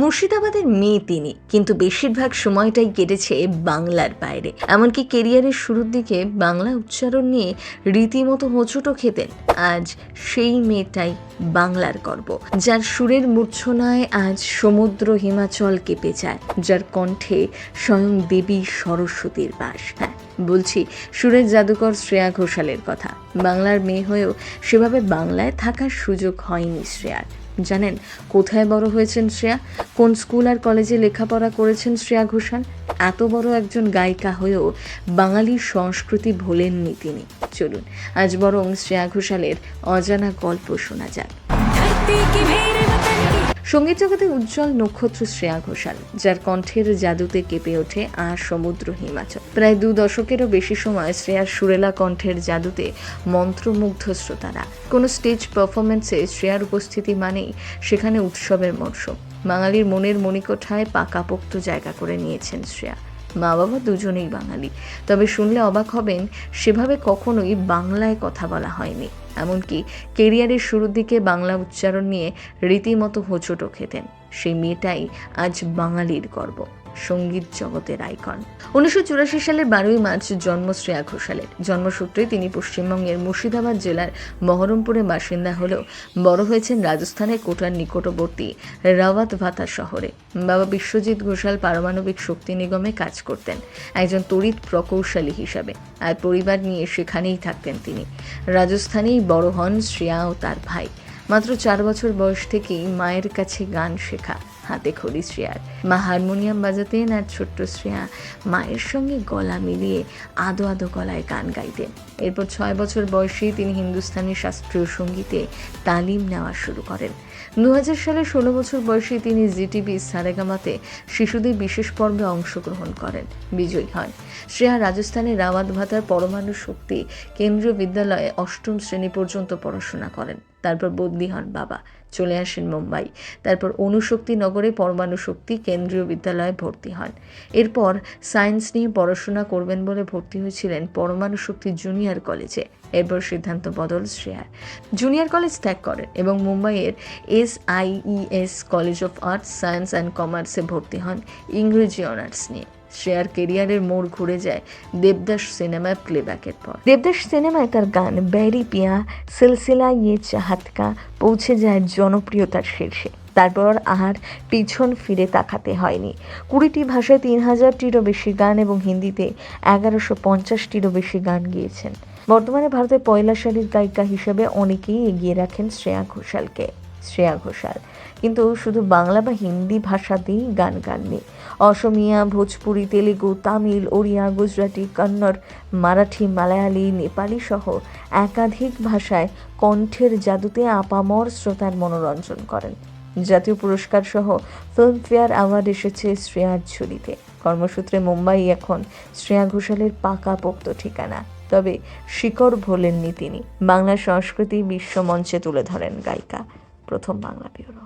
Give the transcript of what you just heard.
মুর্শিদাবাদের মেয়ে তিনি, কিন্তু বেশিরভাগ সময়টাই কেটেছে বাংলার বাইরে। এমনকি কেরিয়ারের শুরুর দিকে বাংলা উচ্চারণ নিয়ে রীতিমতো হোঁচটও খেতেন। আজ সেই মেয়েটাই বাংলার গর্ব, যার সুরের মূর্ছনায় আজ সমুদ্র হিমাচল কেঁপে যায়, যার কণ্ঠে স্বয়ং দেবী সরস্বতীর বাস। হ্যাঁ, বলছি সুরের জাদুকর শ্রেয়া ঘোষালের কথা। বাংলার মেয়ে হয়েও সেভাবে বাংলায় থাকার সুযোগ হয়নি শ্রেয়ার। জানেন কোথায় বড় হয়েছেন শ্রেয়া? কোন স্কুল আর কলেজে লেখাপড়া করেছেন শ্রেয়া ঘোষাল? এত বড় একজন গায়িকা হয়েও বাঙালির সংস্কৃতি ভোলেননি তিনি। চলুন আজ বরং শ্রেয়া ঘোষালের অজানা গল্প শোনা যাক। সঙ্গীত জগতে উজ্জ্বল নক্ষত্র শ্রেয়া ঘোষাল, যার কণ্ঠের জাদুতে কেঁপে ওঠে আর সমুদ্র হিমাচল। প্রায় 2 দশকেরও বেশি সময় শ্রেয়ার সুরেলা কণ্ঠের জাদুতে মন্ত্রমুগ্ধ শ্রোতারা। কোনো স্টেজ পারফরমেন্সে শ্রেয়ার উপস্থিতি মানেই সেখানে উৎসবের মরশুম। বাঙালির মনের মণিকোঠায় পাকাপোক্ত জায়গা করে নিয়েছেন শ্রেয়া। মা বাবা দুজনেই বাঙালি, তবে শুনলে অবাক হবেন সেভাবে কখনোই বাংলায় কথা বলা হয়নি। এমনকি কেরিয়ারের শুরুর দিকে বাংলা উচ্চারণ নিয়ে রীতিমতো হোঁচটও খেতেন। সেই মেয়েটাই আজ বাঙালির গর্ব, সঙ্গীত জগতের আইকন। 1984 সালের 12ই মার্চ জন্ম শ্রেয়া ঘোষালের। জন্মসূত্রে তিনি পশ্চিমবঙ্গের মুর্শিদাবাদ জেলার বহরমপুরের বাসিন্দা হলেও বড় হয়েছেন রাজস্থানের কোটার নিকটবর্তী রাওয়াত ভাতা শহরে। বাবা বিশ্বজিৎ ঘোষাল পারমাণবিক শক্তি নিগমে কাজ করতেন একজন তড়িৎ প্রকৌশলী হিসাবে, আর পরিবার নিয়ে সেখানেই থাকতেন তিনি। রাজস্থানেই বড় হন শ্রেয়া ও তার ভাই। মাত্র 4 বছর বয়স থেকেই মায়ের কাছে গান শেখা হাতে খড়ি শ্রেয়ার। মা হারমোনিয়াম বাজাতেন আর ছোট্ট শ্রেয়া মায়ের সঙ্গে গলা মিলিয়ে আদো আদো গলায় গান গাইতেন। এরপর 6 বছর বয়সেই তিনি হিন্দুস্তানি শাস্ত্রীয় সঙ্গীতে তালিম নেওয়া শুরু করেন। 2000 সালে 16 বছর বয়সে তিনি জিটিভি সারেগামাতে শিশুদের বিশেষ পর্বে অংশগ্রহণ করেন, বিজয়ী হন। শ্রেয়া রাজস্থানের রাওয়াত ভাতার পরমাণু শক্তি কেন্দ্রীয় বিদ্যালয়ে 8ম শ্রেণী পর্যন্ত পড়াশোনা করেন। তারপর বদলি হন বাবা, চলে আসেন মুম্বাই। তারপর অনুশক্তি নগরে পরমাণু শক্তি কেন্দ্রীয় বিদ্যালয়ে ভর্তি হন। এরপর সায়েন্স নিয়ে পড়াশোনা করবেন বলে ভর্তি হয়েছিলেন পরমাণু শক্তি জুনিয়র কলেজে। এরপর সিদ্ধান্ত বদল শ্রেয়ার। জুনিয়র কলেজ ত্যাগ করেন এবং মুম্বাইয়ের SIES college of arts, science and কমার্সে ভর্তি হন ইংরেজি অনার্স নিয়ে। শ্রেয়ার কেরিয়ারের মোড় ঘুরে যায় দেবদাস সিনেমায় প্লেব্যাকের পর। দেবদাস সিনেমায় তার গান বেরি পিয়া সিলসিলা ইয়ে চাহাত কা পৌঁছে যায় জনপ্রিয়তার শীর্ষে। তারপর আর পিছন ফিরে তাকাতে হয়নি। 20টি ভাষায় 3000টিরও বেশি গান এবং হিন্দিতে 1150টিরও বেশি গান গেয়েছেন। বর্তমানে ভারতের পয়লা সারির গায়িকা হিসেবে অনেকেই এগিয়ে রাখেন শ্রেয়া ঘোষালকে। শ্রেয়া ঘোষাল কিন্তু শুধু বাংলা বা হিন্দি ভাষাতেই গান গাননি। অসমিয়া, ভোজপুরি, তেলেগু, তামিল, ওড়িয়া, গুজরাটি, কন্নড়, মারাঠি, মালায়ালি, নেপালি সহ একাধিক ভাষায় কণ্ঠের জাদুতে আপামর শ্রোতার মনোরঞ্জন করেন। জাতীয় পুরস্কার সহ ফিল্মফেয়ার অ্যাওয়ার্ড এসেছে শ্রেয়ার ঝুলিতে। কর্মসূত্রে মুম্বাই এখন শ্রেয়া ঘোষালের পাকাপোক্ত ঠিকানা। তবে শিকড় ভোলেননি তিনি। বাংলা সংস্কৃতি বিশ্বমঞ্চে তুলে ধরেন গায়িকা। প্রথম বাংলা ব্যুরো।